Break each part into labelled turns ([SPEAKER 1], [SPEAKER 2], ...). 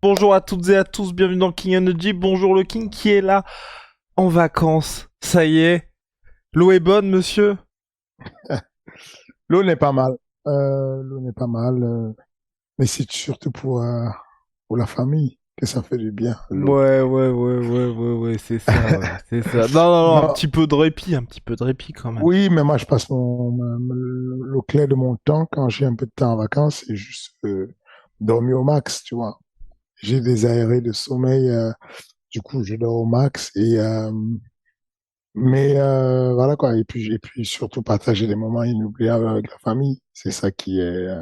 [SPEAKER 1] Bonjour à toutes et à tous, bienvenue dans King Energy. Bonjour le King qui est là en vacances. Ça y est, l'eau est bonne, monsieur.
[SPEAKER 2] L'eau n'est pas mal. L'eau n'est pas mal. Mais c'est surtout pour la famille que ça fait du bien, l'eau.
[SPEAKER 1] Ouais, c'est ça, ouais, c'est ça. Non, non, non, un
[SPEAKER 2] Non,
[SPEAKER 1] petit peu de répit, un petit peu de répit quand même.
[SPEAKER 2] oui, mais moi, je passe l'eau clair de mon temps quand j'ai un peu de temps en vacances, c'est juste dormir au max, tu vois. J'ai des aérés de sommeil, du coup, je dors au max. Mais voilà quoi. Et puis surtout partager des moments inoubliables avec la famille. C'est ça qui est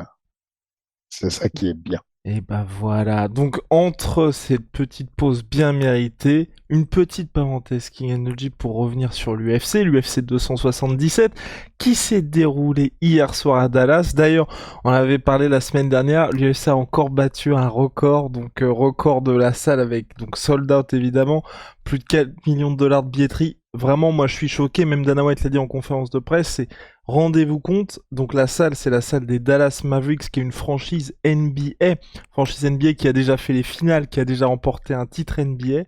[SPEAKER 2] bien.
[SPEAKER 1] Et bah voilà, donc entre cette petite pause bien méritée, une petite parenthèse King Energy pour revenir sur l'UFC 277, qui s'est déroulé hier soir à Dallas. D'ailleurs, on avait parlé la semaine dernière, l'UFC a encore battu un record, donc record de la salle avec donc sold out évidemment, plus de 4 millions de dollars de billetterie. Vraiment, moi je suis choqué, même Dana White l'a dit en conférence de presse, c'est rendez-vous compte, donc la salle, c'est la salle des Dallas Mavericks, qui est une franchise NBA, franchise NBA qui a déjà fait les finales, qui a déjà remporté un titre NBA,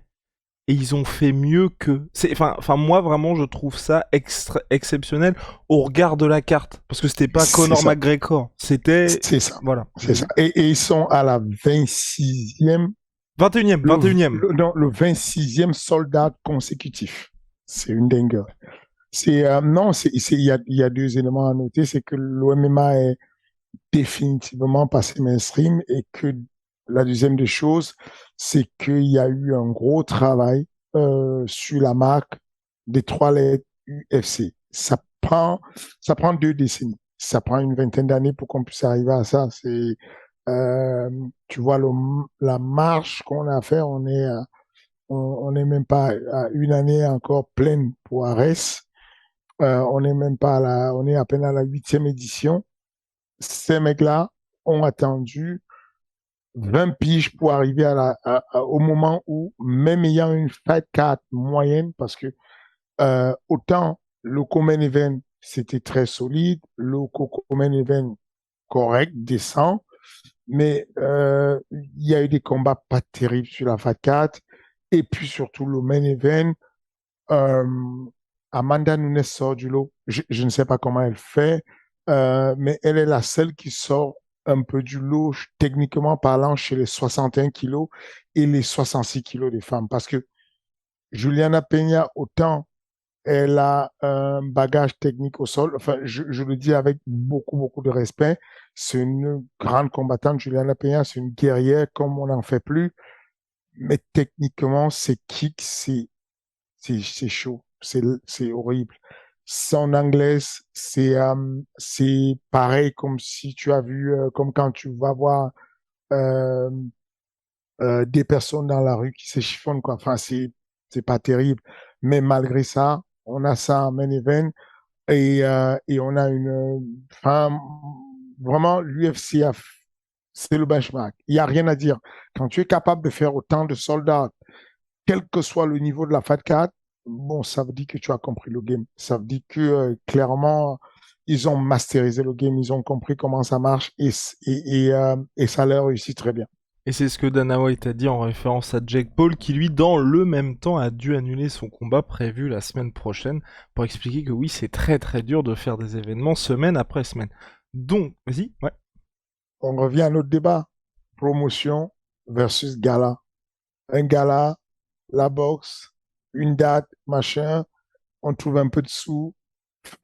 [SPEAKER 1] et ils ont fait mieux que. Enfin, moi vraiment, je trouve ça exceptionnel au regard de la carte, parce que c'était pas
[SPEAKER 2] C'est
[SPEAKER 1] Conor
[SPEAKER 2] ça.
[SPEAKER 1] McGregor, c'était
[SPEAKER 2] C'est ça.
[SPEAKER 1] voilà.
[SPEAKER 2] C'est ça. Et ils sont à la 26e,
[SPEAKER 1] 21e,
[SPEAKER 2] le,
[SPEAKER 1] 21e.
[SPEAKER 2] non, le 26e soldat consécutif. C'est une dinguerie. Non, il y a deux éléments à noter. C'est que l'OMMA est définitivement passé mainstream et que la deuxième des choses, c'est qu'il y a eu un gros travail sur la marque des trois lettres UFC. Ça prend 2 décennies. Ça prend une vingtaine d'années pour qu'on puisse arriver à ça. Euh, Tu vois, la marche qu'on a fait, on n'est même pas à une année encore pleine pour Ares. On n'est même pas on est à peine à la 8e édition. Ces mecs-là ont attendu 20 piges pour arriver au moment où, même ayant une fight card moyenne, parce que autant le Common Event, c'était très solide, le Common Event correct, décent, mais il y a eu des combats pas terribles sur la fight card, et puis surtout le Main Event, euh, Amanda Nunes sort du lot. Je ne sais pas comment elle fait, mais elle est la seule qui sort un peu du lot, techniquement parlant, chez les 61 kilos et les 66 kilos des femmes. Parce que Juliana Peña, autant elle a un bagage technique au sol, enfin, je le dis avec beaucoup, beaucoup de respect, c'est une grande combattante, Juliana Peña, c'est une guerrière comme on n'en fait plus, mais techniquement, ses kicks, c'est chaud, c'est horrible. Son anglaise, c'est pareil comme si tu as vu, comme quand tu vas voir euh, des personnes dans la rue qui se chiffonnent, quoi. Enfin, c'est pas terrible. Mais malgré ça, on a ça en main event et on a enfin, vraiment, c'est le benchmark. Il n'y a rien à dire. Quand tu es capable de faire autant de soldats quel que soit le niveau de la Fat Cat, bon, ça veut dire que tu as compris le game. Ça veut dire que clairement, ils ont masterisé le game, ils ont compris comment ça marche et ça leur réussit très bien.
[SPEAKER 1] Et c'est ce que Dana White a dit en référence à Jake Paul, qui lui, dans le même temps, a dû annuler son combat prévu la semaine prochaine, pour expliquer que oui, c'est très très dur de faire des événements semaine après semaine. Donc, vas-y, ouais.
[SPEAKER 2] On revient à notre débat. Promotion versus gala. Un gala, la boxe, une date, machin, on trouve un peu de sous.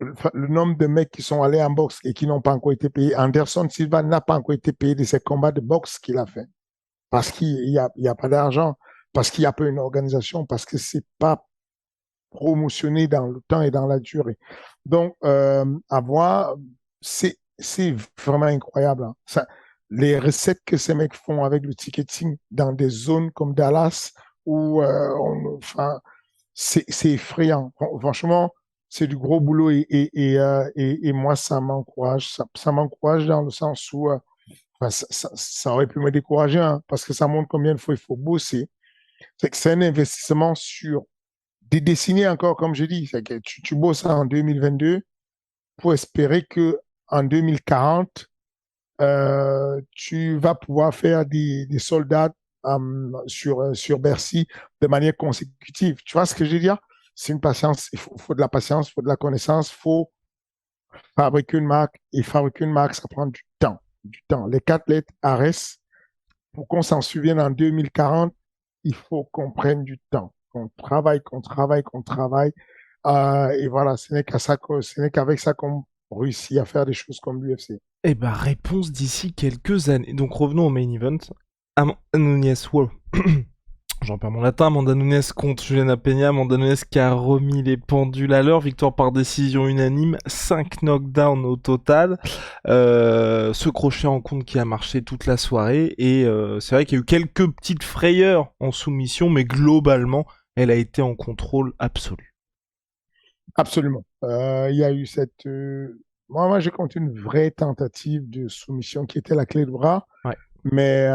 [SPEAKER 2] Le nombre de mecs qui sont allés en boxe et qui n'ont pas encore été payés. Anderson Silva n'a pas encore été payé de ses combats de boxe qu'il a fait. Parce qu'il y a pas d'argent, parce qu'il n'y a pas une organisation, parce que c'est pas promotionné dans le temps et dans la durée. Donc, à voir, c'est vraiment incroyable. Hein. Les recettes que ces mecs font avec le ticketing dans des zones comme Dallas, où, enfin, c'est effrayant. Franchement, c'est du gros boulot et moi, ça m'encourage. Ça m'encourage dans le sens où enfin, ça aurait pu me décourager hein, parce que ça montre combien de fois il faut bosser. C'est que c'est un investissement sur des décennies encore, comme je dis. C'est que tu bosses en 2022 pour espérer que en 2040, tu vas pouvoir faire des soldats sur Bercy de manière consécutive. Tu vois ce que je veux dire? C'est une patience, faut de la patience, il faut de la connaissance, il faut fabriquer une marque. Et fabriquer une marque, ça prend du temps. Du temps. Les 4 lettres ARES, pour qu'on s'en souvienne en 2040, il faut qu'on prenne du temps, qu'on travaille, qu'on travaille, qu'on travaille. Et voilà, ce n'est qu'avec ça qu'on réussit à faire des choses comme l'UFC.
[SPEAKER 1] Eh ben, réponse d'ici quelques années. Donc revenons au main event. Amanda Nunes, wow. J'en perds mon latin. Amanda Nunes contre Juliana Peña. Amanda Nunes qui a remis les pendules à l'heure. Victoire par décision unanime. 5 knockdowns au total. Ce crochet en compte qui a marché toute la soirée. Et c'est vrai qu'il y a eu quelques petites frayeurs en soumission, mais globalement, elle a été en contrôle absolu.
[SPEAKER 2] Absolument. Il y a eu moi, j'ai compté une vraie tentative de soumission qui était la clé de bras.
[SPEAKER 1] Ouais.
[SPEAKER 2] Mais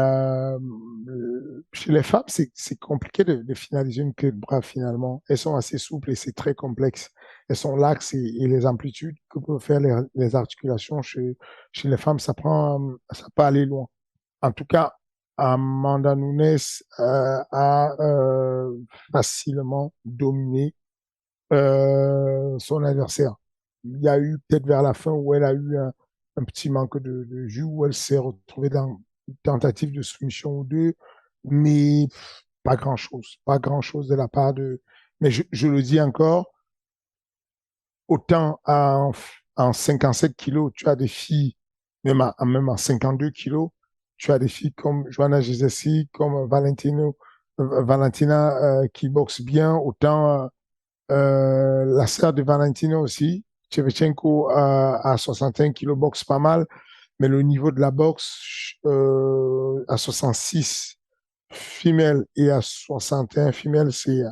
[SPEAKER 2] chez les femmes, c'est compliqué de finaliser une clé de bras finalement. Elles sont assez souples et c'est très complexe. Elles sont l'axe et les amplitudes que peuvent faire les articulations chez les femmes, ça peut aller loin. En tout cas, Amanda Nunes a facilement dominé son adversaire. Il y a eu peut-être vers la fin où elle a eu un petit manque de jus, où elle s'est retrouvée dans une tentative de soumission ou deux, mais pas grand-chose. Pas grand-chose de la part de... Mais je le dis encore, autant en 57 kilos, tu as des filles, même en 52 kilos, tu as des filles comme Joanna Jezesi, comme Valentina qui boxe bien, autant la sœur de Valentina aussi, Shevchenko à 61 kilos boxe pas mal, mais le niveau de la boxe à 66 femelle et à 61 femelle, c'est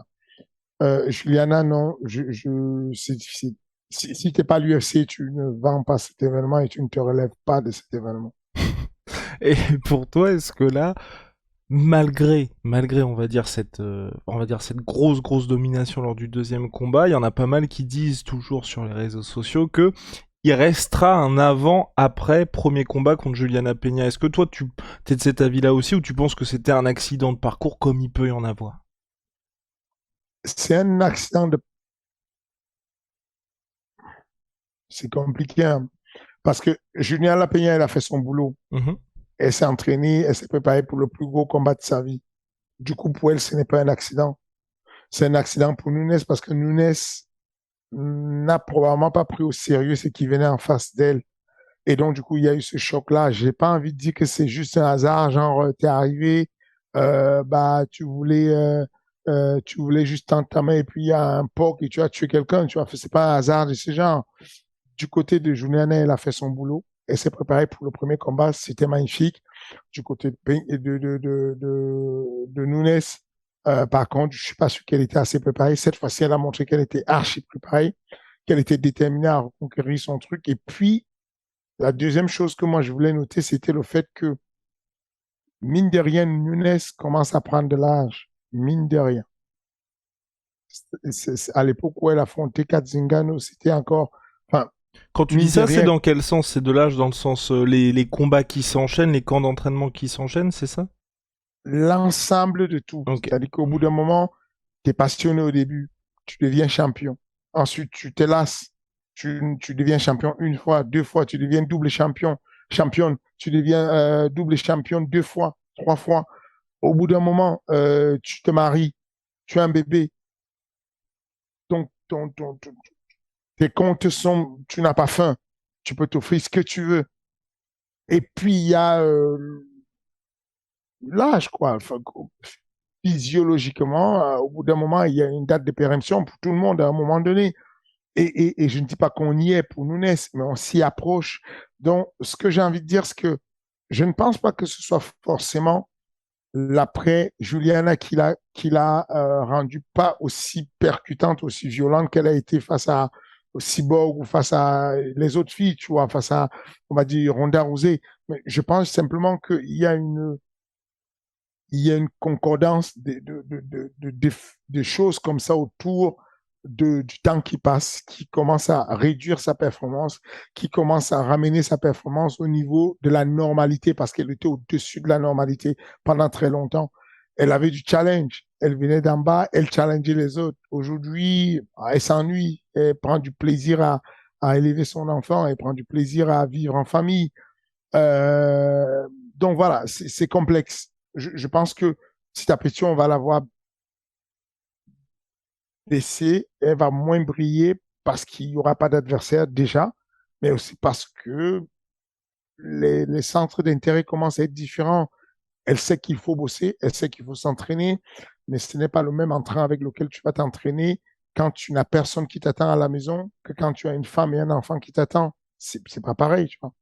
[SPEAKER 2] Juliana, non, c'est difficile. Si t'es pas l'UFC, tu ne vends pas cet événement et tu ne te relèves pas de cet événement.
[SPEAKER 1] Et pour toi, est-ce que là, malgré, on va dire cette grosse domination lors du deuxième combat, il y en a pas mal qui disent toujours sur les réseaux sociaux que il restera un avant-après premier combat contre Juliana Peña. Est-ce que toi, tu es de cet avis-là aussi, ou tu penses que c'était un accident de parcours comme il peut y en avoir?
[SPEAKER 2] C'est un accident de... C'est compliqué, hein, parce que Juliana Peña, elle a fait son boulot.
[SPEAKER 1] Mhm.
[SPEAKER 2] Elle s'est entraînée, elle s'est préparée pour le plus gros combat de sa vie. Du coup, pour elle, ce n'est pas un accident. C'est un accident pour Nunes parce que Nunes n'a probablement pas pris au sérieux ce qui venait en face d'elle. Et donc, du coup, il y a eu ce choc-là. J'ai pas envie de dire que c'est juste un hasard, genre, t'es arrivé, bah, tu voulais juste t'entamer et puis il y a un POC et tu as tué quelqu'un, tu vois. C'est pas un hasard de ce genre. Du côté de Juliana, elle a fait son boulot. Elle s'est préparée pour le premier combat. C'était magnifique. Du côté de Nunes, par contre, je suis pas sûr qu'elle était assez préparée. Cette fois-ci, elle a montré qu'elle était archi préparée, qu'elle était déterminée à reconquérir son truc. Et puis, la deuxième chose que moi, je voulais noter, c'était le fait que, mine de rien, Nunes commence à prendre de l'âge. Mine de rien. À l'époque où elle affrontait Katzingano, c'était encore, enfin,
[SPEAKER 1] Quand tu dis
[SPEAKER 2] mine de
[SPEAKER 1] ça, c'est
[SPEAKER 2] rien,
[SPEAKER 1] dans quel sens? C'est de l'âge dans le sens les combats qui s'enchaînent, les camps d'entraînement qui s'enchaînent, c'est ça?
[SPEAKER 2] l'ensemble de tout.
[SPEAKER 1] Ok.
[SPEAKER 2] C'est-à-dire qu'au bout d'un moment, tu es passionné au début, tu deviens champion. Ensuite, tu te lasses, tu deviens champion une fois, deux fois, tu deviens double champion, championne, tu deviens double championne deux fois, trois fois. Au bout d'un moment, tu te maries, tu as un bébé, donc tes comptes sont, tu n'as pas faim, tu peux t'offrir ce que tu veux. Et puis, il y a l'âge, quoi. Enfin, physiologiquement, au bout d'un moment, il y a une date de péremption pour tout le monde à un moment donné. Et je ne dis pas qu'on y est pour Nunes, mais on s'y approche. Donc, ce que j'ai envie de dire, c'est que je ne pense pas que ce soit forcément l'après Juliana qui l'a rendue pas aussi percutante, aussi violente qu'elle a été face à Cyborg ou face à les autres filles, tu vois, face à, on va dire, Ronda Rousey. Mais je pense simplement il y a une concordance de choses comme ça autour du temps qui passe, qui commence à réduire sa performance, qui commence à ramener sa performance au niveau de la normalité, parce qu'elle était au-dessus de la normalité pendant très longtemps. Elle avait du challenge. Elle venait d'en bas, elle challengeait les autres. Aujourd'hui, elle s'ennuie. Elle prend du plaisir à élever son enfant. Elle prend du plaisir à vivre en famille. Donc voilà, c'est complexe. Je pense que si ta question, on va la voir baisser, elle va moins briller parce qu'il n'y aura pas d'adversaire déjà, mais aussi parce que les centres d'intérêt commencent à être différents. Elle sait qu'il faut bosser, elle sait qu'il faut s'entraîner, mais ce n'est pas le même entrain avec lequel tu vas t'entraîner quand tu n'as personne qui t'attend à la maison que quand tu as une femme et un enfant qui t'attendent. C'est pas pareil, tu vois.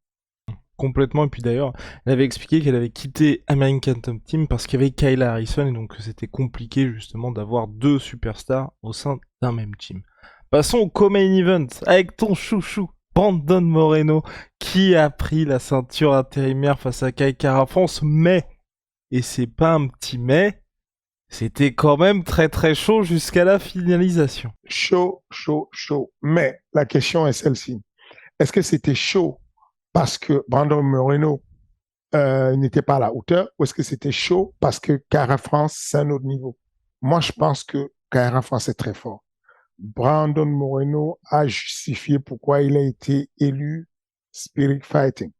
[SPEAKER 1] Complètement. Et puis d'ailleurs, elle avait expliqué qu'elle avait quitté American Top Team parce qu'il y avait Kyla Harrison et donc c'était compliqué justement d'avoir deux superstars au sein d'un même team. Passons au co-main event avec ton chouchou Brandon Moreno qui a pris la ceinture intérimaire face à Kai Kara France, mais, et c'est pas un petit mais, c'était quand même très très chaud jusqu'à la finalisation.
[SPEAKER 2] Chaud, chaud, chaud. Mais la question est celle-ci. Est-ce que c'était chaud parce que Brandon Moreno n'était pas à la hauteur ou est-ce que c'était chaud parce que Cara France, c'est un autre niveau? Moi, je pense que Cara France est très fort. Brandon Moreno a justifié pourquoi il a été élu Spirit Fighting.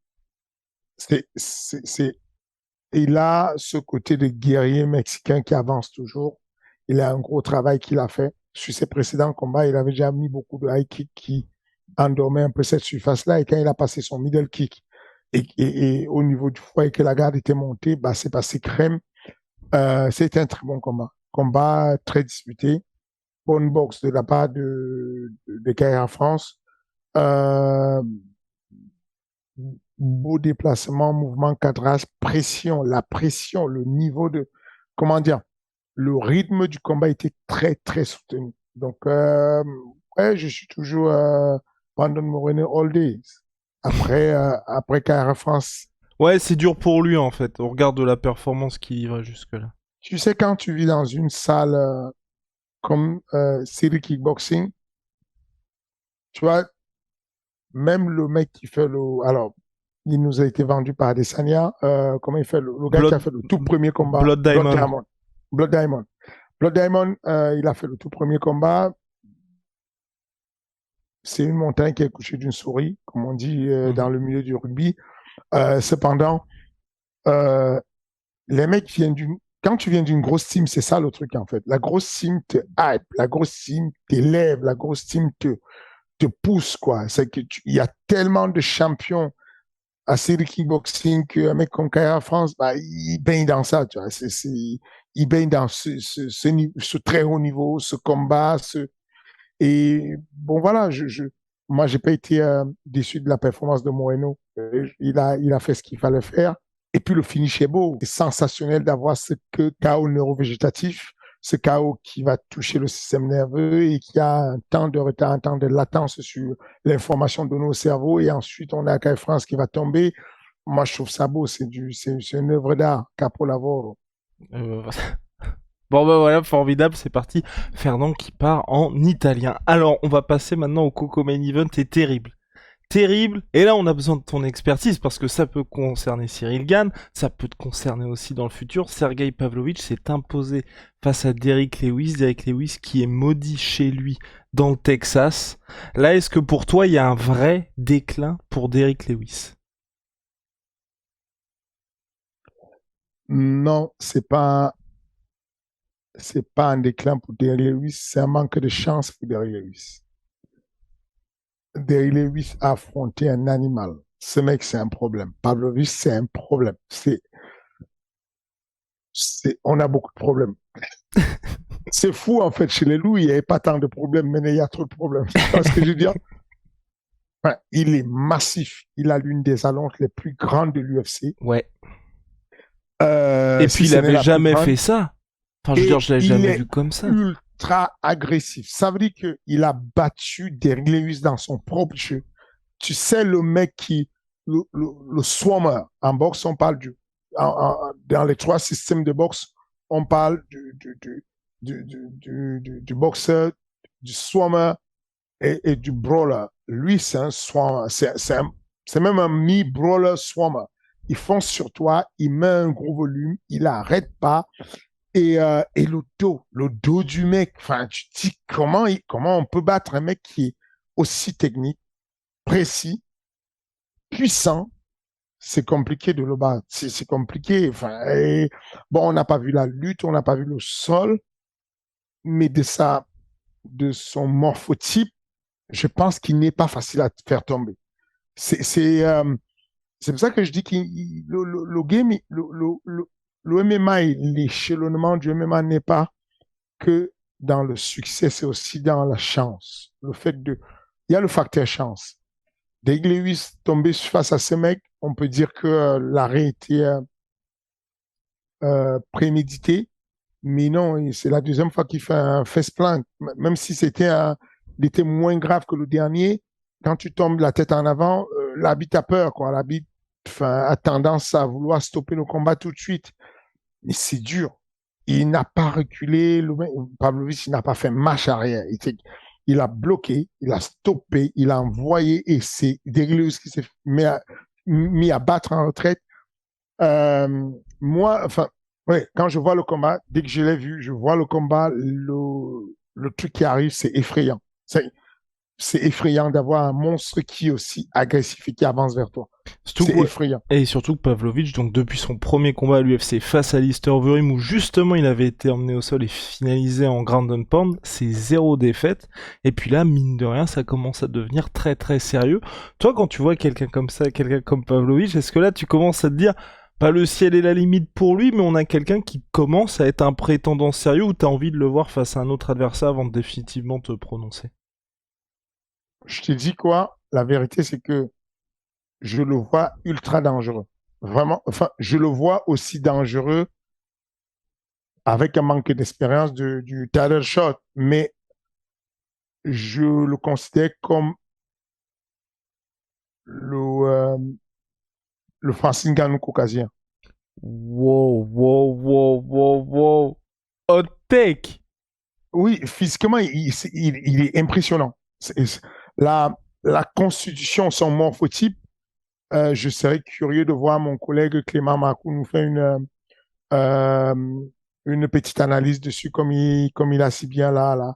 [SPEAKER 2] Il a ce côté de guerrier mexicain qui avance toujours. Il a un gros travail qu'il a fait. Sur ses précédents combats, il avait déjà mis beaucoup de high kick qui endormait un peu cette surface-là. Et quand il a passé son middle kick et au niveau du foie et que la garde était montée, bah, c'est passé crème. C'était un très bon combat. Combat très disputé. Bonne boxe de la part de Kaira France. Euh, Beau déplacement, mouvement, cadrage, pression, la pression, le niveau de, comment dire, le rythme du combat était très, très soutenu. Donc, ouais, je suis toujours Brandon Moreno all days. Après Cara France,
[SPEAKER 1] Ouais, c'est dur pour lui en fait, au regard de la performance qu'il livrait jusque-là.
[SPEAKER 2] tu sais, quand tu vis dans une salle comme City Kickboxing, tu vois, même le mec qui fait le... Alors, il nous a été vendu par Adesanya. Comment il fait le gars qui a
[SPEAKER 1] Blood,
[SPEAKER 2] fait le tout premier combat,
[SPEAKER 1] Blood Diamond.
[SPEAKER 2] Blood Diamond. Blood Diamond, il a fait le tout premier combat. C'est une montagne qui est couchée d'une souris, comme on dit dans le milieu du rugby. Cependant, euh, les mecs viennent d'une... Quand tu viens d'une grosse team, c'est ça le truc en fait. La grosse team te hype, la grosse team t'élève, la grosse team te pousse, quoi. C'est que il y a tellement de champions à City Kickboxing qu'un mec comme Kaira France, bah, il baigne dans ça, tu vois. Il baigne dans ce très haut niveau, ce combat. Et bon, voilà, moi, j'ai pas été déçu de la performance de Moreno. Il a fait ce qu'il fallait faire. Et puis, le finish est beau. C'est sensationnel d'avoir ce chaos neurovégétatif, ce chaos qui va toucher le système nerveux et qui a un temps de retard, un temps de latence sur l'information de nos cerveaux. Et ensuite, on a Kai France qui va tomber. Moi, je trouve ça beau. C'est une œuvre d'art. Capolavoro.
[SPEAKER 1] Euh, Bon bah voilà, formidable, c'est parti. Fernand qui part en italien. Alors, on va passer maintenant au Coco Main Event et terrible. Terrible, et là on a besoin de ton expertise parce que ça peut concerner Cyril Gann, ça peut te concerner aussi dans le futur. Sergei Pavlovich s'est imposé face à Derrick Lewis qui est maudit chez lui dans le Texas. Là, est-ce que pour toi il y a un vrai déclin pour Derrick Lewis?
[SPEAKER 2] Non, c'est pas un déclin pour Derrick Lewis, c'est un manque de chance pour Derrick Lewis. Derrick Lewis a affronté un animal. Ce mec, c'est un problème. Pavlovich, c'est un problème. On a beaucoup de problèmes. C'est fou, en fait, chez les loups, il n'y avait pas tant de problèmes, mais il y a trop de problèmes. C'est pas ce que je veux dire. Enfin, il est massif. Il a l'une des allonges les plus grandes de l'UFC.
[SPEAKER 1] Ouais. Et
[SPEAKER 2] si
[SPEAKER 1] puis il avait jamais fait
[SPEAKER 2] grande.
[SPEAKER 1] ça. Enfin, je veux dire, je l'avais jamais vu comme ça.
[SPEAKER 2] Ultra agressif. Ça veut dire qu'il a battu Derrick Lewis dans son propre jeu. Tu sais, le mec le swimmer. En boxe, on parle dans les trois systèmes de boxe, on parle du boxeur, du swimmer et du brawler. Lui, c'est un swimmer. C'est même un mi-brawler swimmer. Il fonce sur toi, il met un gros volume, il n'arrête pas. Et le dos du mec, enfin, tu te dis comment on peut battre un mec qui est aussi technique, précis, puissant. C'est compliqué de le battre. C'est compliqué. Enfin, bon, on n'a pas vu la lutte, on n'a pas vu le sol, mais de son morphotype, je pense qu'il n'est pas facile à faire tomber. C'est, c'est, euh, c'est pour ça que je dis que le game, le MMA et l'échelonnement du MMA n'est pas que dans le succès, c'est aussi dans la chance. Il y a le facteur chance. Dès que Lewis tombé face à ce mec, on peut dire que l'arrêt était prémédité, mais non, c'est la deuxième fois qu'il fait un face-plant, même si il était moins grave que le dernier. Quand tu tombes la tête en avant, l'arbitre a peur, quoi. L'arbitre, enfin, a tendance à vouloir stopper le combat tout de suite. Mais c'est dur. Il n'a pas reculé. Pavlovich, il n'a pas fait marche arrière. Il a bloqué, il a stoppé, il a envoyé et c'est Darius qui s'est mis à battre en retraite. Moi, enfin, ouais, quand je vois le combat, dès que je l'ai vu, je vois le combat, le truc qui arrive, c'est effrayant. C'est effrayant d'avoir un monstre qui est aussi agressif et qui avance vers toi.
[SPEAKER 1] Surtout
[SPEAKER 2] C'est
[SPEAKER 1] que, ouais,
[SPEAKER 2] effrayant.
[SPEAKER 1] et surtout que Pavlovich, donc depuis son premier combat à l'UFC face à Lister Overeem, où justement il avait été emmené au sol et finalisé en ground and pound, c'est 0 défaite. Et puis là, mine de rien, ça commence à devenir très très sérieux. Toi, quand tu vois quelqu'un comme ça, quelqu'un comme Pavlovich, est-ce que là tu commences à te dire, pas le ciel est la limite pour lui, mais on a quelqu'un qui commence à être un prétendant sérieux ou t'as envie de le voir face à un autre adversaire avant de définitivement te prononcer?
[SPEAKER 2] Je te dis quoi? La vérité, c'est que je le vois ultra dangereux. Vraiment, enfin, je le vois aussi dangereux avec un manque d'expérience du title shot, mais je le considère comme le, euh, le Francis Ngannou caucasien.
[SPEAKER 1] Wow, wow, wow, wow, wow. Hot take!
[SPEAKER 2] Oui, physiquement, il est impressionnant. La, la constitution, son morphotype, je serais curieux de voir mon collègue Clément Marcoux nous faire euh, une petite analyse dessus, comme il a si bien là,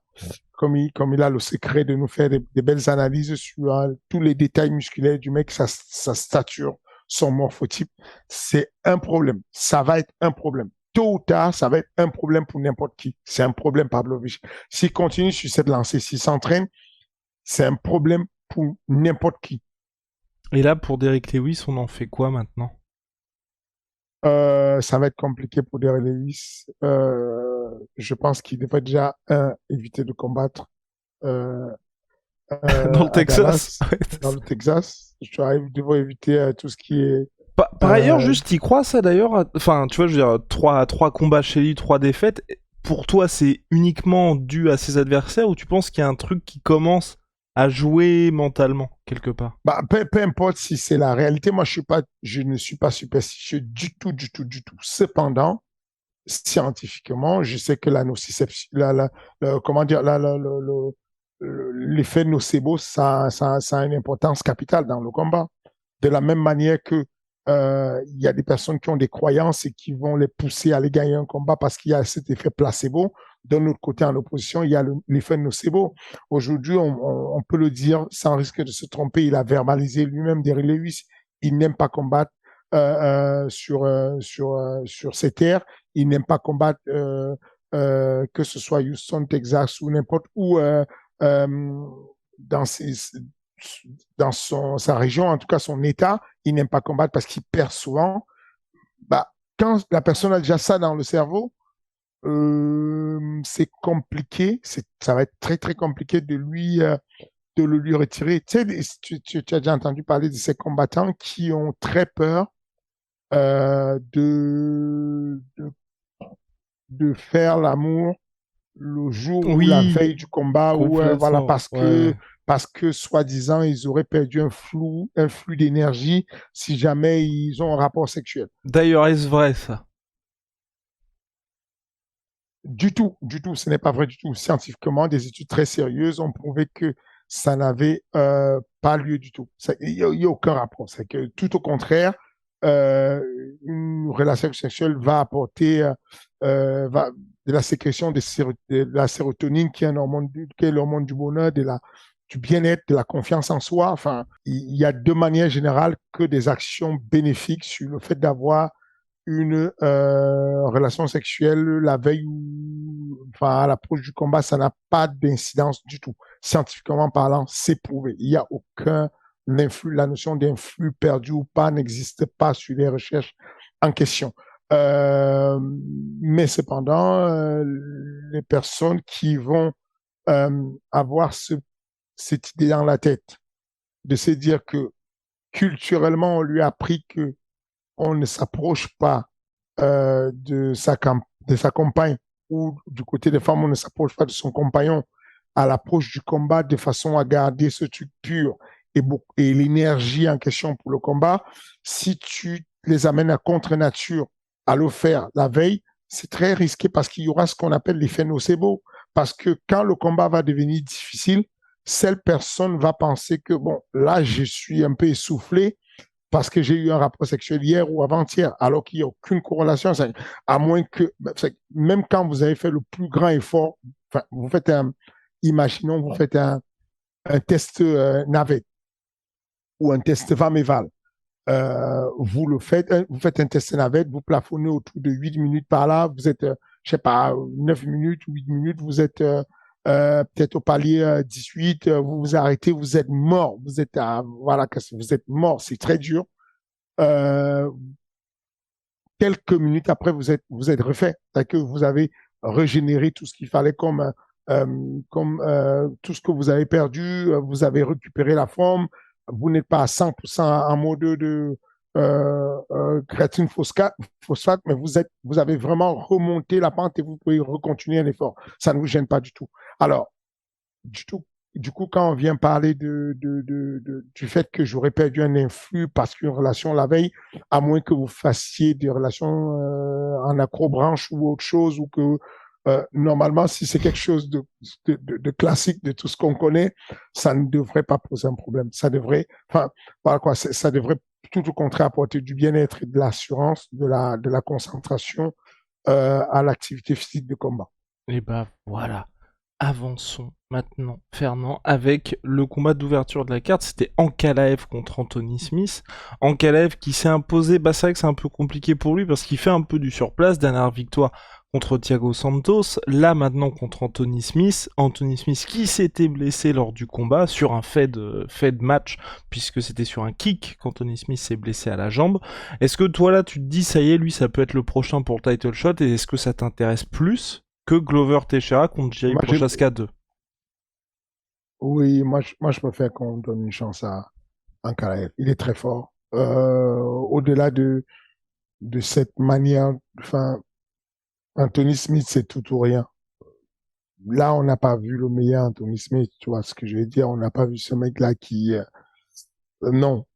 [SPEAKER 2] comme il a le secret de nous faire des belles analyses sur tous les détails musculaires du mec, sa stature, son morphotype. C'est un problème. Ça va être un problème. Tôt ou tard, ça va être un problème pour n'importe qui. C'est un problème, Pavlovich. S'il continue sur cette lancée, s'il s'entraîne, c'est un problème pour n'importe qui.
[SPEAKER 1] Et là, pour Derrick Lewis, on en fait quoi maintenant?
[SPEAKER 2] Ça va être compliqué pour Derrick Lewis. Je pense qu'il devrait déjà éviter de combattre euh,
[SPEAKER 1] Dans le
[SPEAKER 2] à
[SPEAKER 1] Texas?
[SPEAKER 2] Dallas, dans le Texas. Il devrait éviter tout ce qui est
[SPEAKER 1] Par ailleurs,
[SPEAKER 2] euh,
[SPEAKER 1] juste, t'y crois ça d'ailleurs? Enfin, tu vois, je veux dire, trois combats chez lui, 3 défaites. Pour toi, c'est uniquement dû à ses adversaires ou tu penses qu'il y a un truc qui commence à jouer mentalement, quelque part?
[SPEAKER 2] bah, peu importe si c'est la réalité. Moi, je ne suis pas superstitieux du tout, du tout, du tout. Cependant, scientifiquement, je sais que la nociception, comment dire, l'effet nocebo, ça a une importance capitale dans le combat. De la même manière que il y a des personnes qui ont des croyances et qui vont les pousser à aller gagner un combat parce qu'il y a cet effet placebo. D'un autre côté, en opposition, il y a l'effet nocebo. Aujourd'hui, on peut le dire sans risque de se tromper. Il a verbalisé lui-même Derrick Lewis. Il n'aime pas combattre sur ces terres. Il n'aime pas combattre que ce soit Houston, Texas ou n'importe où euh, dans ses, sa région, en tout cas son état, il n'aime pas combattre parce qu'il perd souvent. Bah, quand la personne a déjà ça dans le cerveau, c'est compliqué, ça va être très très compliqué de le lui retirer. Tu sais, tu as déjà entendu parler de ces combattants qui ont très peur de faire l'amour le jour ou la
[SPEAKER 1] Oui,
[SPEAKER 2] veille du combat ou voilà
[SPEAKER 1] complètement. Ouais.
[SPEAKER 2] parce que soi-disant ils auraient perdu un flux d'énergie si jamais ils ont un rapport sexuel.
[SPEAKER 1] D'ailleurs, est-ce vrai ça?
[SPEAKER 2] Du tout, ce n'est pas vrai du tout. Scientifiquement, des études très sérieuses ont prouvé que ça n'avait pas lieu du tout. Il y a aucun rapport. C'est que tout au contraire, euh, une relation sexuelle va apporter de la sécrétion de la sérotonine, qui est un hormone, qui est l'hormone du bonheur, du bien-être, de la confiance en soi. Enfin, il y a de manière générale que des actions bénéfiques sur le fait d'avoir une relation sexuelle la veille ou enfin, à l'approche du combat. Ça n'a pas d'incidence du tout. Scientifiquement parlant, c'est prouvé. Il n'y a aucun influx, la notion d'influx perdu ou pas n'existe pas sur les recherches en question. Euh, mais cependant, les personnes qui vont avoir cette idée dans la tête de se dire que culturellement, on lui a appris que on ne s'approche pas de sa compagne, ou du côté des femmes, on ne s'approche pas de son compagnon à l'approche du combat de façon à garder ce truc pur et l'énergie en question pour le combat. Si tu les amènes à contre-nature à le faire la veille, c'est très risqué parce qu'il y aura ce qu'on appelle l'effet nocebo. Parce que quand le combat va devenir difficile, cette personne va penser que, bon, là, je suis un peu essoufflé parce que j'ai eu un rapport sexuel hier ou avant-hier, alors qu'il n'y a aucune corrélation. À moins que, même quand vous avez fait le plus grand effort, enfin, vous faites imaginons, vous faites un test navette ou un test Vameval. Vous faites un test navette, vous plafonnez autour de 8 minutes par là, vous êtes, je sais pas, 9 minutes, 8 minutes, vous êtes peut-être au palier 18, vous vous arrêtez, vous êtes mort, vous êtes, voilà, vous êtes mort, c'est très dur. Euh, Quelques minutes après, vous êtes refait. C'est-à-dire que vous avez régénéré tout ce qu'il fallait comme tout ce que vous avez perdu, vous avez récupéré la forme, vous n'êtes pas à 100% en mode de créatine phosphate, mais vous avez vraiment remonté la pente et vous pouvez recontinuer un effort. Ça ne vous gêne pas du tout. Alors, du tout. Du coup, quand on vient parler du fait que j'aurais perdu un influx parce qu'une relation la veille, à moins que vous fassiez des relations en accrobranche ou autre chose, ou que normalement, si c'est quelque chose de classique de tout ce qu'on connaît, ça ne devrait pas poser un problème. Ça devrait, enfin, voilà quoi, ça devrait tout au contraire apporter du bien-être et de l'assurance, de la concentration à l'activité physique de combat.
[SPEAKER 1] Et bah voilà. Avançons maintenant, Fernand, avec le combat d'ouverture de la carte. C'était Ankalaev contre Anthony Smith. Ankalaev qui s'est imposé, bah c'est vrai que c'est un peu compliqué pour lui parce qu'il fait un peu du surplace. Dernière victoire contre Thiago Santos. Là maintenant contre Anthony Smith. Anthony Smith qui s'était blessé lors du combat sur un fait de match, puisque c'était sur un kick qu'Anthony Smith s'est blessé à la jambe. Est-ce que toi là tu te dis ça y est, lui ça peut être le prochain pour le title shot, et est-ce que ça t'intéresse plus que Glover Teixeira contre Jiri
[SPEAKER 2] Moi,
[SPEAKER 1] Prochaska 2?
[SPEAKER 2] oui, moi, je préfère qu'on donne une chance à Ankalaev. Il est très fort. Au-delà de cette manière, enfin, Anthony Smith, c'est tout ou rien. Là, on n'a pas vu le meilleur Anthony Smith, tu vois ce que je veux dire. On n'a pas vu ce mec-là qui, non,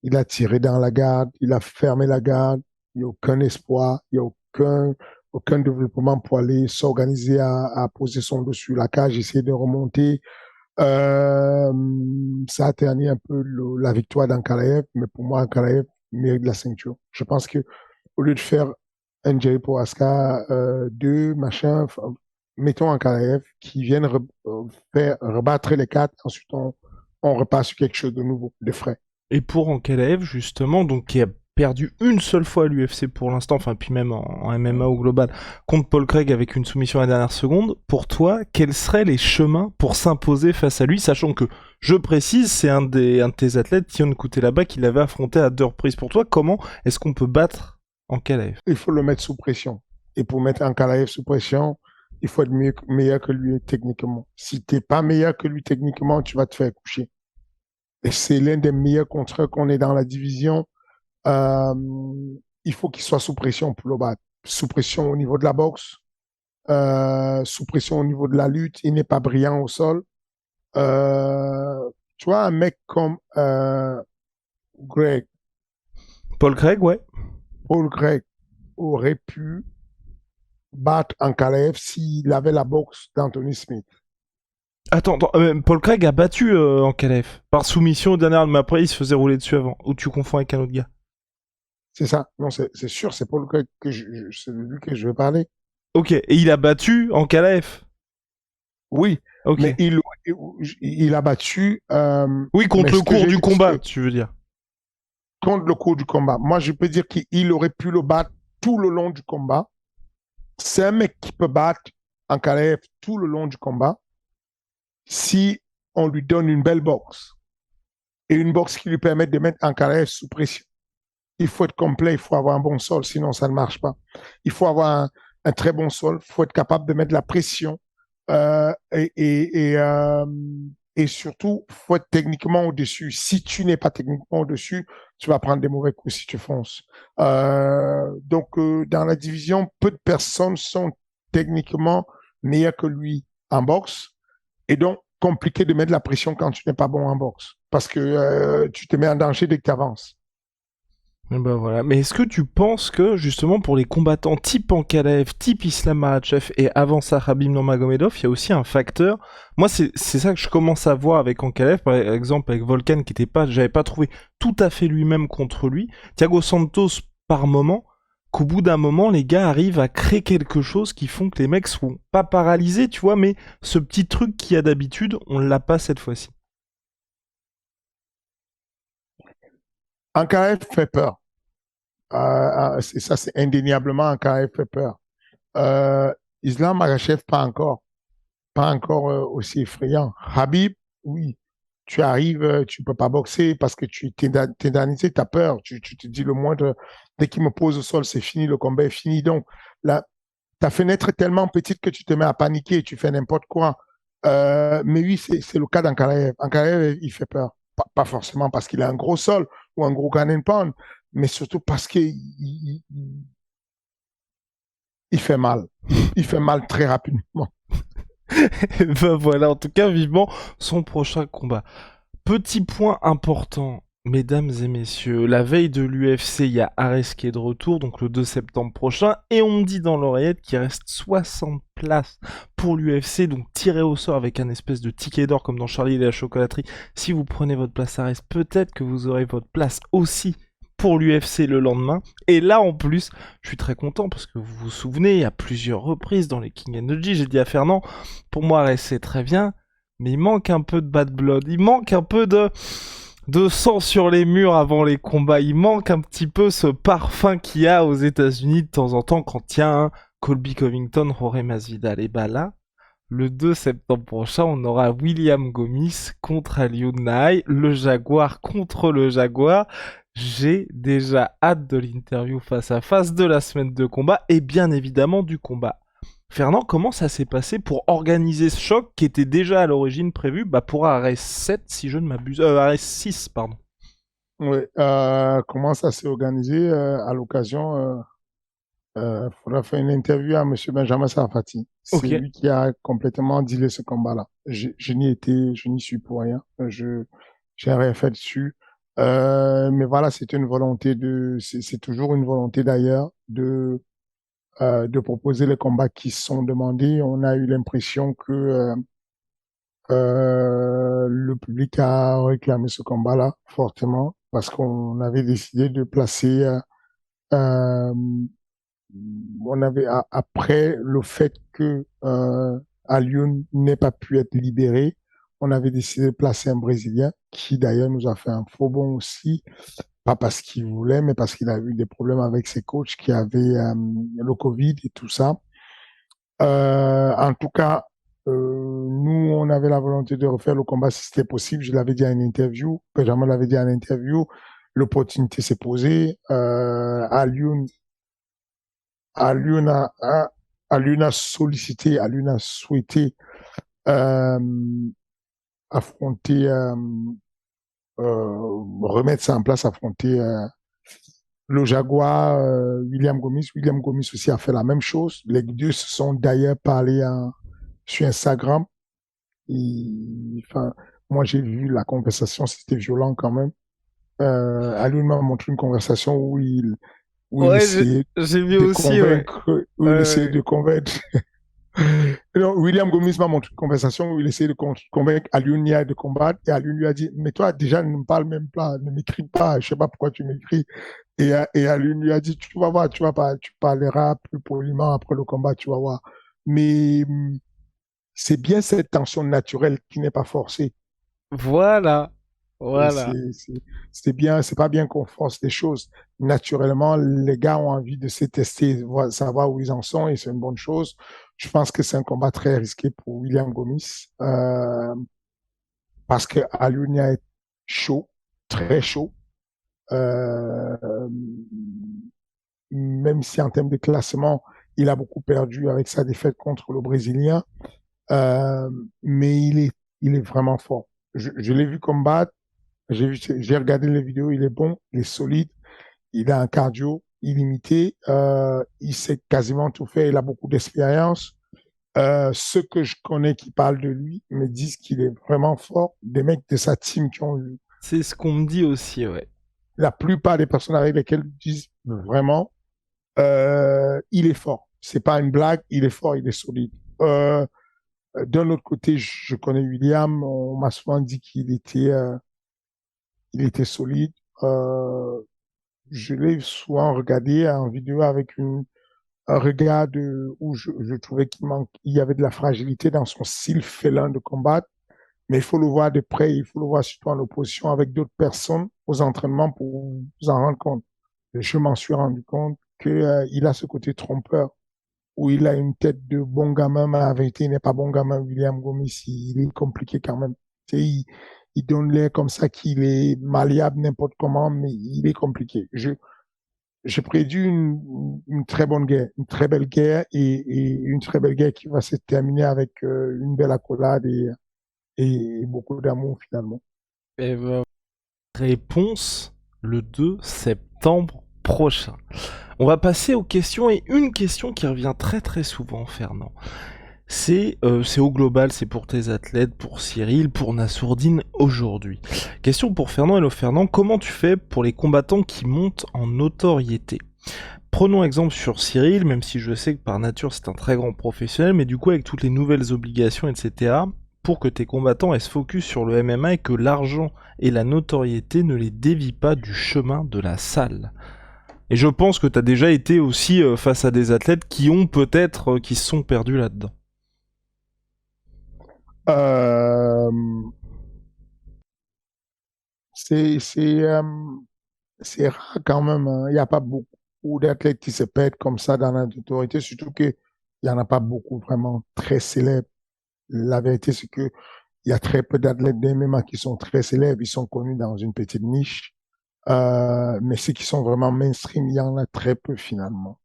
[SPEAKER 2] il a tiré dans la garde, il a fermé la garde, il n'y a aucun espoir, il n'y a aucun développement pour aller s'organiser à poser son dos sur la cage, essayer de remonter. Euh, Ça a terni un peu la victoire d'Ankalaev, mais pour moi, Ankalaev mérite la ceinture. Je pense que au lieu de faire un Jerry Prohaska 2, machin, mettons Ankalaev qui vienne faire rebattre les cartes, ensuite on repart sur quelque chose de nouveau, de frais.
[SPEAKER 1] Et pour Ankalaev, justement, donc qui a perdu une seule fois à l'UFC pour l'instant, enfin puis même en MMA au global, contre Paul Craig avec une soumission à la dernière seconde, pour toi, quels seraient les chemins pour s'imposer face à lui, sachant que, je précise, c'est un de tes athlètes, Tion Kutelaba, qui l'avait affronté à 2 reprises. Pour toi, comment est-ce qu'on peut battre Ankalaev?
[SPEAKER 2] Il faut le mettre sous pression. Et pour mettre Ankalaev sous pression, il faut être meilleur que lui techniquement. Si tu n'es pas meilleur que lui techniquement, tu vas te faire coucher. Et c'est l'un des meilleurs contre qu'on est dans la division. Euh, il faut qu'il soit sous pression pour le battre. Sous pression au niveau de la boxe, sous pression au niveau de la lutte. Il n'est pas brillant au sol. Tu vois, un mec comme Greg,
[SPEAKER 1] Paul Craig, ouais.
[SPEAKER 2] Paul Greg aurait pu battre Ankalaev s'il avait la boxe d'Anthony Smith.
[SPEAKER 1] Attends, Paul Craig a battu Ankalaev par soumission au dernier round, mais après il se faisait rouler dessus avant. Ou tu confonds avec un autre gars.
[SPEAKER 2] C'est ça. Non, c'est sûr, c'est pas le cas que c'est de lui que je veux parler.
[SPEAKER 1] Ok, et il a battu Ankalaev.
[SPEAKER 2] Oui,
[SPEAKER 1] Ok.
[SPEAKER 2] mais il a battu.
[SPEAKER 1] Oui,
[SPEAKER 2] Mais
[SPEAKER 1] contre le
[SPEAKER 2] ce que
[SPEAKER 1] cours
[SPEAKER 2] j'ai
[SPEAKER 1] du
[SPEAKER 2] dit,
[SPEAKER 1] combat, tu veux dire.
[SPEAKER 2] contre le cours du combat, moi, je peux dire qu'il aurait pu le battre tout le long du combat. C'est un mec qui peut battre Ankalaev tout le long du combat si on lui donne une belle boxe et une boxe qui lui permette de mettre Ankalaev sous pression. Il faut être complet, il faut avoir un bon sol, sinon ça ne marche pas. Il faut avoir un très bon sol, il faut être capable de mettre la pression euh, et, et, et, euh, et surtout, il faut être techniquement au-dessus. Si tu n'es pas techniquement au-dessus, tu vas prendre des mauvais coups si tu fonces. Dans la division, peu de personnes sont techniquement meilleures que lui en boxe et donc compliqué de mettre la pression quand tu n'es pas bon en boxe parce que tu te mets en danger dès que tu avances.
[SPEAKER 1] Et ben voilà. Mais est-ce que tu penses que justement pour les combattants type Ankalaev, type Islam Makhachev et avant ça Khabib Nurmagomedov, il y a aussi un facteur. Moi c'est ça que je commence à voir avec Ankalaev, par exemple avec Volkan qui était pas, j'avais pas trouvé tout à fait lui-même contre lui. Thiago Santos par moment, qu'au bout d'un moment les gars arrivent à créer quelque chose qui font que les mecs sont pas paralysés, tu vois, mais ce petit truc qu'il y a d'habitude, on l'a pas cette fois-ci.
[SPEAKER 2] Ankaraev fait peur. Ça, c'est indéniablement Ankaraev fait peur. Euh, Islam Makhachev, pas encore. Pas encore aussi effrayant. Habib, oui. Tu arrives, tu peux pas boxer parce que tu t'es tétanisé, tu as peur. Tu te dis le moindre. Dès qu'il me pose au sol, c'est fini, le combat est fini. Donc, là, ta fenêtre est tellement petite que tu te mets à paniquer, tu fais n'importe quoi. Mais oui, c'est le cas d'Ankaraev. Ankaraev, il fait peur. Pas forcément parce qu'il a un gros sol ou un gros cannon pound, mais surtout parce qu'il il fait mal. Il fait mal très rapidement.
[SPEAKER 1] Ben voilà, en tout cas, vivement son prochain combat. Petit point important, mesdames et messieurs, la veille de l'UFC, il y a Ares qui est de retour, donc le 2 septembre prochain, et on me dit dans l'oreillette qu'il reste 60 places pour l'UFC, donc tiré au sort avec un espèce de ticket d'or comme dans Charlie et la chocolaterie. Si vous prenez votre place Ares, peut-être que vous aurez votre place aussi pour l'UFC le lendemain. Et là, en plus, je suis très content parce que vous vous souvenez, il y a plusieurs reprises dans les King Energy, j'ai dit à Fernand, pour moi, Ares c'est très bien, mais il manque un peu de bad blood, il manque un peu de sang sur les murs avant les combats, il manque un petit peu ce parfum qu'il y a aux États-Unis de temps en temps quand il y a un Colby Covington, Jorge Masvidal. Et bah là, le 2 septembre prochain, on aura William Gomis contre Aliou Naï, le Jaguar contre le Jaguar. J'ai déjà hâte de l'interview face à face, de la semaine de combat et bien évidemment du combat. Fernand, comment ça s'est passé pour organiser ce choc qui était déjà à l'origine prévu pour Ares 7 si je ne m'abuse, Ares 6 pardon.
[SPEAKER 2] Oui. Comment ça s'est organisé à l'occasion faudra faire une interview à M. Benjamin Sarfati. C'est
[SPEAKER 1] Ok.
[SPEAKER 2] lui qui a complètement dealé ce combat-là. Je n'y étais, je n'y suis pour rien. J'ai rien fait dessus. Mais voilà, c'est une volonté c'est toujours une volonté d'ailleurs de proposer les combats qui sont demandés. On a eu l'impression que le public a réclamé ce combat-là fortement parce qu'on avait décidé de placer euh, on avait après le fait que Alioune n'ait pas pu être libéré, on avait décidé de placer un Brésilien qui d'ailleurs nous a fait un faux bond aussi, pas parce qu'il voulait, mais parce qu'il a eu des problèmes avec ses coachs qui avaient le Covid et tout ça. En tout cas, nous, on avait la volonté de refaire le combat si c'était possible. Je l'avais dit à une interview, Benjamin l'avait dit à une interview. L'opportunité s'est posée. Alioune a sollicité, Alioune a souhaité euh, affronter, remettre ça en place, affronter le Jaguar, William Gomis. William Gomis aussi a fait la même chose. Les deux se sont d'ailleurs parlé sur Instagram. Enfin, moi, j'ai vu la conversation, c'était violent quand même. Alioune m'a montré une conversation où il
[SPEAKER 1] Ouais,
[SPEAKER 2] essayait
[SPEAKER 1] j'ai vu
[SPEAKER 2] de
[SPEAKER 1] aussi, ouais.
[SPEAKER 2] convaincre, où il essayait
[SPEAKER 1] Ouais.
[SPEAKER 2] de convaincre Non, William Gomis m'a montré une conversation où il essayait de convaincre Alioune de combattre et Alioune lui a dit, mais toi, déjà, ne me parle même pas, ne m'écris pas, je sais pas pourquoi tu m'écris. Et Alioune lui a dit, tu vas voir, tu vas pas, tu parleras plus poliment après le combat, tu vas voir. Mais c'est bien cette tension naturelle qui n'est pas forcée.
[SPEAKER 1] Voilà,
[SPEAKER 2] Et
[SPEAKER 1] voilà.
[SPEAKER 2] c'est bien, c'est pas bien qu'on force les choses. Naturellement, les gars ont envie de se tester, savoir où ils en sont et c'est une bonne chose. Je pense que c'est un combat très risqué pour William Gomis parce que Alunia est chaud, très chaud. Euh, Même si en termes de classement, il a beaucoup perdu avec sa défaite contre le Brésilien, euh, mais il est vraiment fort. Je l'ai vu combattre. J'ai regardé les vidéos, il est bon, il est solide, il a un cardio illimité, il sait quasiment tout faire, il a beaucoup d'expérience. Ceux que je connais qui parlent de lui me disent qu'il est vraiment fort. Des mecs de sa team qui ont eu,
[SPEAKER 1] C'est ce qu'on me dit aussi, ouais.
[SPEAKER 2] la plupart des personnes avec lesquelles ils disent vraiment, il est fort. C'est pas une blague, il est fort, il est solide. Euh, D'un autre côté, je connais William, on m'a souvent dit il était solide. Euh, je l'ai souvent regardé en vidéo avec un regard où je trouvais il y avait de la fragilité dans son style félin de combattre. Mais il faut le voir de près, il faut le voir surtout en opposition avec d'autres personnes aux entraînements pour vous en rendre compte. Je m'en suis rendu compte qu'il a ce côté trompeur, où il a une tête de bon gamin, mais en vérité, il n'est pas bon gamin. William Gomis, il est compliqué quand même. Tu sais, il donne l'air comme ça qu'il est malléable n'importe comment, mais il est compliqué. Je prédis une très bonne guerre, une très belle guerre et une très belle guerre qui va se terminer avec une belle accolade et beaucoup d'amour finalement.
[SPEAKER 1] Et ben, réponse le 2 septembre prochain. On va passer aux questions et une question qui revient très très souvent, Fernand. C'est au global, c'est pour tes athlètes, pour Cyril, pour Nassourdine aujourd'hui. Question pour Fernand. Hello Fernand, comment tu fais pour les combattants qui montent en notoriété? Prenons exemple sur Cyril, même si je sais que par nature c'est un très grand professionnel, mais du coup avec toutes les nouvelles obligations, etc., pour que tes combattants aient ce focus sur le MMA et que l'argent et la notoriété ne les dévient pas du chemin de la salle. Et je pense que tu as déjà été aussi face à des athlètes qui ont peut-être, qui se sont perdus là-dedans.
[SPEAKER 2] Euh, c'est c'est euh, c'est rare quand même, hein. Il n'y a pas beaucoup d'athlètes qui se perdent comme ça dans la autorité, surtout qu'il n'y en a pas beaucoup vraiment très célèbres. La vérité, c'est que il y a très peu d'athlètes d'MMA qui sont très célèbres. Ils sont connus dans une petite niche. Mais ceux qui sont vraiment mainstream, il y en a très peu finalement.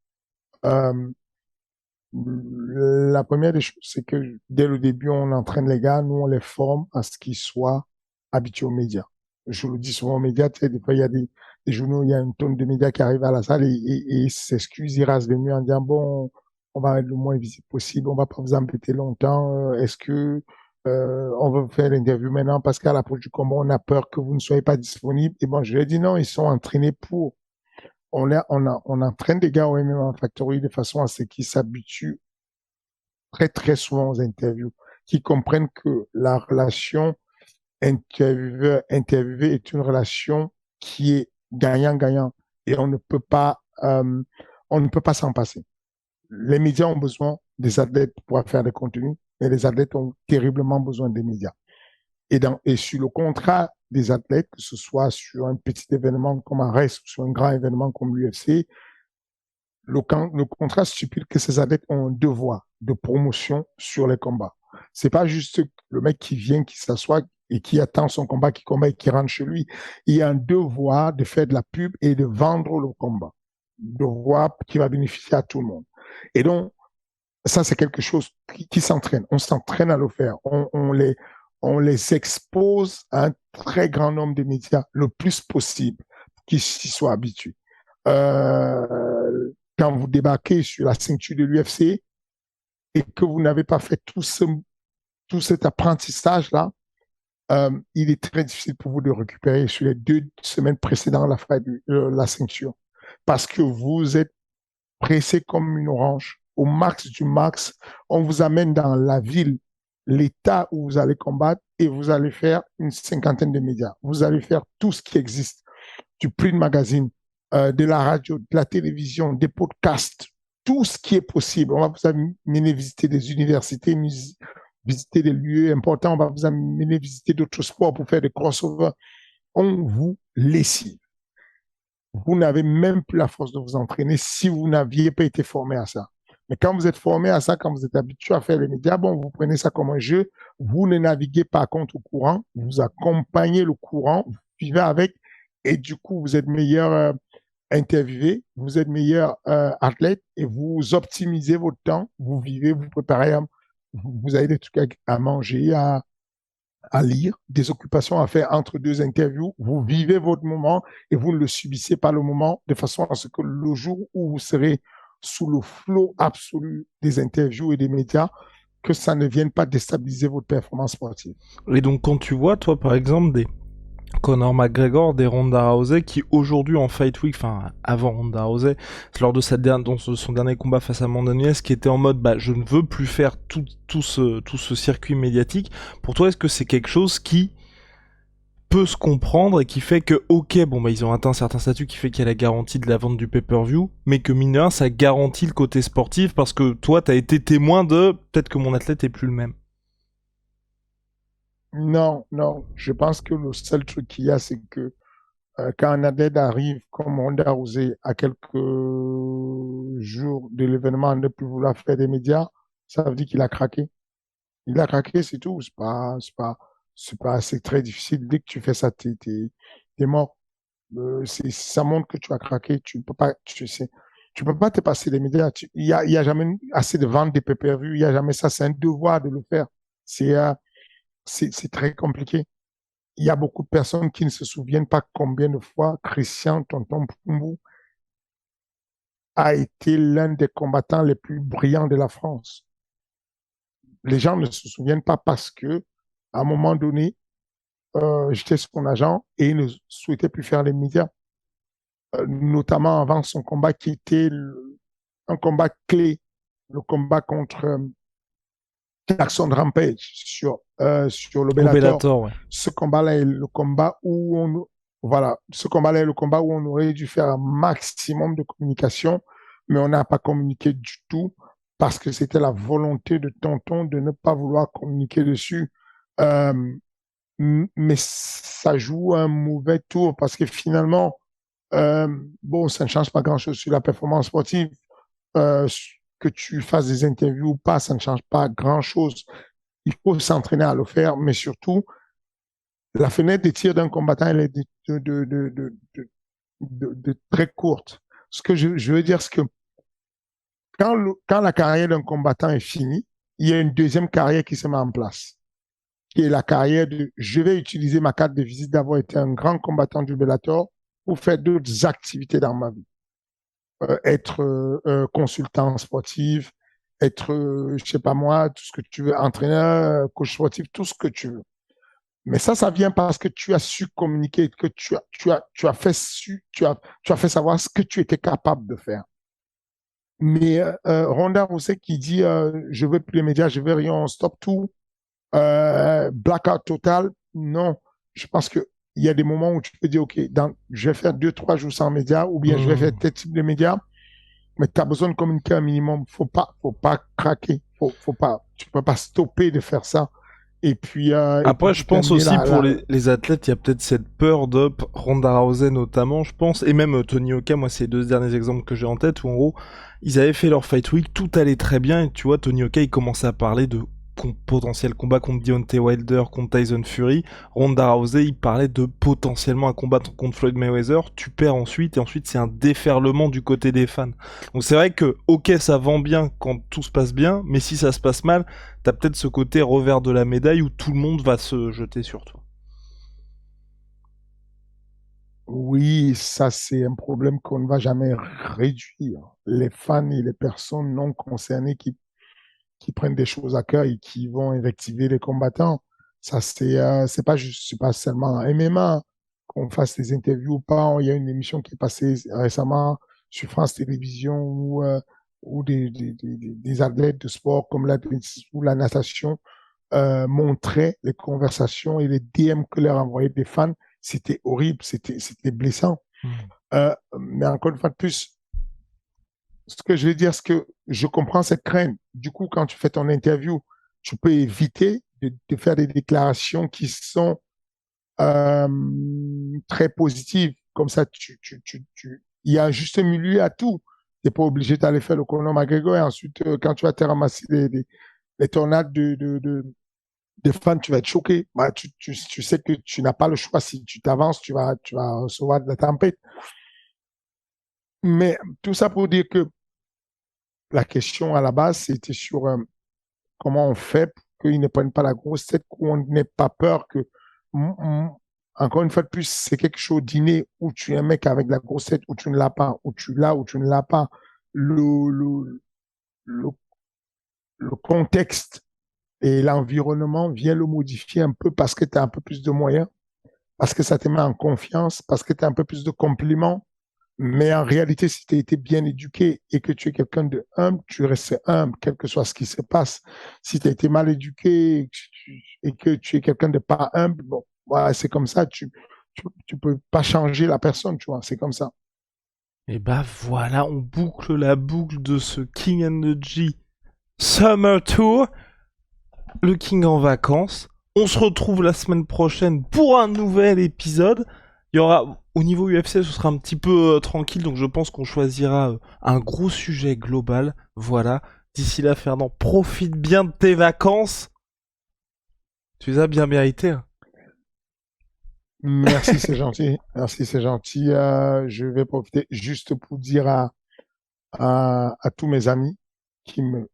[SPEAKER 2] Euh, la première des choses, c'est que dès le début, on entraîne les gars, nous, on les forme à ce qu'ils soient habitués aux médias. Je le dis souvent aux médias, tu sais, des fois, il y a des journaux, il y a une tonne de médias qui arrivent à la salle et s'excusent, ils rasent les murs en disant, bon, on va être le moins visible possible, on va pas vous embêter longtemps, est-ce que on veut faire l'interview maintenant parce qu'à l'approche du combat, on a peur que vous ne soyez pas disponible. Et bon, je lui ai dit non, ils sont entraînés pour. On entraîne des gars au MMA Factory de façon à ce qu'ils s'habituent très, très souvent aux interviews, qui comprennent que la relation intervieweur-interviewé est une relation qui est gagnant-gagnant et on ne peut pas s'en passer. Les médias ont besoin des athlètes pour faire des contenus, mais les athlètes ont terriblement besoin des médias. Et sur le contrat des athlètes, que ce soit sur un petit événement comme un RES ou sur un grand événement comme l'UFC, le contrat stipule que ces athlètes ont un devoir de promotion sur les combats. C'est pas juste le mec qui vient, qui s'assoit et qui attend son combat, qui combat et qui rentre chez lui. Il y a un devoir de faire de la pub et de vendre le combat. Devoir qui va bénéficier à tout le monde. Et donc, ça, c'est quelque chose qui s'entraîne. On s'entraîne à le faire. On les expose à un très grand nombre de médias le plus possible, qu'ils s'y soient habitués. Quand vous débarquez sur la ceinture de l'UFC et que vous n'avez pas fait tout cet apprentissage-là, il est très difficile pour vous de récupérer sur les 2 semaines précédant la ceinture parce que vous êtes pressé comme une orange au max du max. On vous amène dans la ville, l'État où vous allez combattre et vous allez faire une cinquantaine de médias. Vous allez faire tout ce qui existe, du print magazine, de la radio, de la télévision, des podcasts, tout ce qui est possible. On va vous amener visiter des universités, visiter des lieux importants. On va vous amener visiter d'autres sports pour faire des crossovers. On vous lessive. Vous n'avez même plus la force de vous entraîner si vous n'aviez pas été formé à ça. Mais quand vous êtes formé à ça, quand vous êtes habitué à faire les médias, bon, vous prenez ça comme un jeu, vous ne naviguez pas contre le courant, vous accompagnez le courant, vous vivez avec, et du coup, vous êtes meilleur interviewé, vous êtes meilleur athlète, et vous optimisez votre temps, vous vivez, vous préparez, vous avez des trucs à manger, à lire, des occupations à faire entre deux interviews. Vous vivez votre moment et vous ne le subissez pas le moment de façon à ce que le jour où vous serez sous le flot absolu des interviews et des médias, que ça ne vienne pas déstabiliser votre performance sportive.
[SPEAKER 1] Et donc quand tu vois, toi par exemple, des Conor McGregor, des Ronda Rousey qui aujourd'hui en Fight Week, enfin avant Ronda Rousey, lors de son dernier combat face à Amanda Nunes, qui était en mode bah je ne veux plus faire tout ce circuit médiatique. Pour toi, est-ce que c'est quelque chose qui peut se comprendre et qui fait que ok bon bah ils ont atteint un certain statut qui fait qu'il y a la garantie de la vente du pay-per-view, mais que mine de rien, ça garantit le côté sportif parce que toi t'as été témoin de peut-être que mon athlète est plus le même.
[SPEAKER 2] Non, non. Je pense que le seul truc qu'il y a, c'est que quand un athlète arrive comme Ronda Rousey à quelques jours de l'événement ne plus vouloir faire des médias, ça veut dire qu'il a craqué. Il a craqué, c'est tout. C'est très difficile. Dès que tu fais ça, t'es mort. Ça montre que tu as craqué. Tu ne peux pas, tu sais, tu peux pas te passer des médias. Il y a jamais assez de ventes des pay-per-view. Il y a jamais ça. C'est un devoir de le faire. C'est, euh, c'est très compliqué. Il y a beaucoup de personnes qui ne se souviennent pas combien de fois Christian Tonton Pumbu a été l'un des combattants les plus brillants de la France. Les gens ne se souviennent pas parce que, à un moment donné, j'étais son agent et il ne souhaitait plus faire les médias, notamment avant son combat qui était un combat clé, le combat contre Jackson Rampage sur le
[SPEAKER 1] Au
[SPEAKER 2] Bellator.
[SPEAKER 1] Bellator, ouais.
[SPEAKER 2] Ce combat-là est le combat où ce combat-là est le combat où on aurait dû faire un maximum de communication, mais on n'a pas communiqué du tout parce que c'était la volonté de Tonton de ne pas vouloir communiquer dessus. Euh, mais ça joue un mauvais tour parce que finalement, euh, bon, ça ne change pas grand-chose sur la performance sportive. Euh, que tu fasses des interviews ou pas, ça ne change pas grand-chose. Il faut s'entraîner à le faire, mais surtout, la fenêtre de tir d'un combattant, elle est de très courte. Ce que je veux dire, c'est que quand la carrière d'un combattant est finie, il y a une deuxième carrière qui se met en place, qui est la carrière de je vais utiliser ma carte de visite d'avoir été un grand combattant du Bellator pour faire d'autres activités dans ma vie. Être consultant sportif, être, je sais pas moi, tout ce que tu veux, entraîneur, coach sportif, tout ce que tu veux. Mais ça vient parce que tu as su communiquer, que tu as fait savoir ce que tu étais capable de faire. Mais Ronda Rousey qui dit je veux plus les médias, je veux rien, on stop tout, blackout total, non. Je pense que il y a des moments où tu peux dire ok, je vais faire 2, 3 jours sans médias, ou bien je vais faire tel type de médias, mais tu as besoin de communiquer un minimum. Faut pas craquer, tu peux pas stopper de faire ça. Et
[SPEAKER 1] Après,
[SPEAKER 2] puis
[SPEAKER 1] je
[SPEAKER 2] tu
[SPEAKER 1] pense
[SPEAKER 2] terminer
[SPEAKER 1] aussi
[SPEAKER 2] là,
[SPEAKER 1] pour
[SPEAKER 2] là.
[SPEAKER 1] les athlètes, il y a peut-être cette peur de Ronda Rousey notamment, je pense, et même Tony Oka, moi c'est les deux derniers exemples que j'ai en tête, où en gros, ils avaient fait leur Fight Week, tout allait très bien, et tu vois, Tony Oka, il commençait à parler de potentiel combat contre Deontay Wilder, contre Tyson Fury. Ronda Rousey, il parlait de potentiellement un combat contre Floyd Mayweather, tu perds ensuite, et ensuite c'est un déferlement du côté des fans. Donc c'est vrai que, ok, ça vend bien quand tout se passe bien, mais si ça se passe mal, t'as peut-être ce côté revers de la médaille où tout le monde va se jeter sur toi.
[SPEAKER 2] Oui, ça c'est un problème qu'on ne va jamais réduire. Les fans et les personnes non concernées qui prennent des choses à cœur et qui vont invectiver les combattants, ça c'est pas juste, c'est pas seulement en MMA qu'on fasse des interviews ou pas. Il y a une émission qui est passée récemment sur France Télévisions où ou des athlètes de sport comme l'athlétisme ou la natation montraient les conversations et les DM que leur envoyaient des fans. C'était horrible, c'était blessant. Mais encore une fois de plus, ce que je veux dire, c'est que je comprends cette crainte. Du coup, quand tu fais ton interview, tu peux éviter de faire des déclarations qui sont euh, très positives. Comme ça, il y a un juste milieu à tout. Tu n'es pas obligé d'aller faire le Conor McGregor et ensuite, quand tu vas te ramasser les tornades des fans, tu vas être choqué. Bah, tu sais que tu n'as pas le choix. Si tu t'avances, tu vas recevoir de la tempête. Mais tout ça pour dire que la question à la base, c'était sur comment on fait pour qu'ils ne prennent pas la grosse tête, qu'on n'ait pas peur que, mm, mm, encore une fois de plus, c'est quelque chose dîner où tu es un mec avec la grosse tête, où tu ne l'as pas, où tu l'as, où tu ne l'as pas. Le, le, le, le contexte et l'environnement vient le modifier un peu parce que tu as un peu plus de moyens, parce que ça te met en confiance, parce que tu as un peu plus de compliments. Mais en réalité, si tu as été bien éduqué et que tu es quelqu'un de humble, tu restes humble, quel que soit ce qui se passe. Si tu as été mal éduqué et que tu es quelqu'un de pas humble, bon, voilà, c'est comme ça, tu peux pas changer la personne, tu vois, c'est comme ça.
[SPEAKER 1] Et bah voilà, on boucle la boucle de ce King Energy Summer Tour. Le King en vacances. On se retrouve la semaine prochaine pour un nouvel épisode. Il y aura, au niveau UFC, ce sera un petit peu tranquille, donc je pense qu'on choisira un gros sujet global. Voilà. D'ici là, Fernand, profite bien de tes vacances. Tu les as bien méritées, hein.
[SPEAKER 2] Merci, c'est gentil. Merci, c'est gentil. Je vais profiter juste pour dire à tous mes amis qui me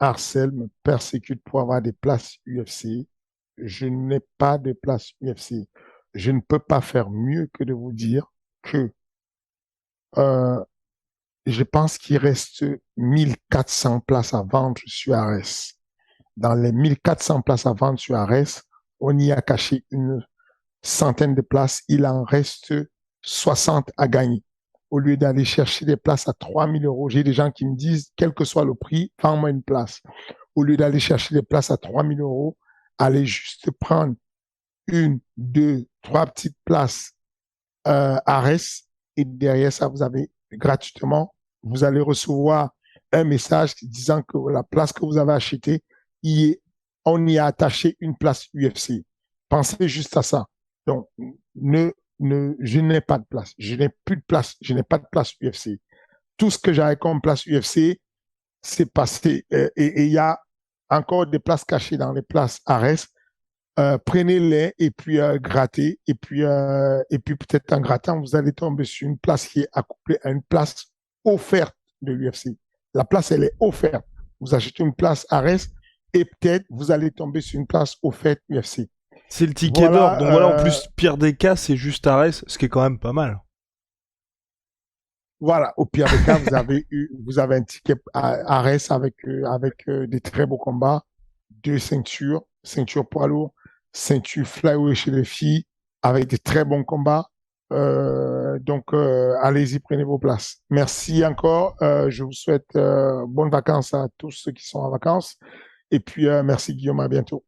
[SPEAKER 2] harcèlent, me persécutent pour avoir des places UFC. Je n'ai pas de place UFC. Je ne peux pas faire mieux que de vous dire que euh, je pense qu'il reste 1400 places à vendre sur Ares. Dans les 1400 places à vendre sur Ares, on y a caché une centaine de places. Il en reste 60 à gagner. Au lieu d'aller chercher des places à 3000 euros, j'ai des gens qui me disent, quel que soit le prix, vends-moi une place. Au lieu d'aller chercher des places à 3000 euros, allez juste prendre une, deux, trois petites places Ares et derrière ça, vous avez gratuitement, vous allez recevoir un message disant que la place que vous avez achetée, on y a attaché une place UFC. Pensez juste à ça. Donc, je n'ai pas de place. Je n'ai plus de place. Je n'ai pas de place UFC. Tout ce que j'avais comme place UFC, c'est passé. Et il y a encore des places cachées dans les places Ares. Prenez-les et puis grattez. Et puis peut-être en grattant, vous allez tomber sur une place qui est accouplée à une place offerte de l'UFC. La place, elle est offerte. Vous achetez une place Ares et peut-être vous allez tomber sur une place offerte UFC.
[SPEAKER 1] C'est le ticket d'or.
[SPEAKER 2] Voilà,
[SPEAKER 1] Donc voilà, en plus, pire des cas, c'est juste Ares, ce qui est quand même pas mal.
[SPEAKER 2] voilà. Au pire des cas, vous avez un ticket Ares avec des très beaux combats, deux ceintures, ceinture poids lourd, ceinture flyweight chez les filles, avec des très bons combats. Donc, allez-y, prenez vos places. Merci encore. Je vous souhaite bonnes vacances à tous ceux qui sont en vacances. Et puis, merci Guillaume, à bientôt.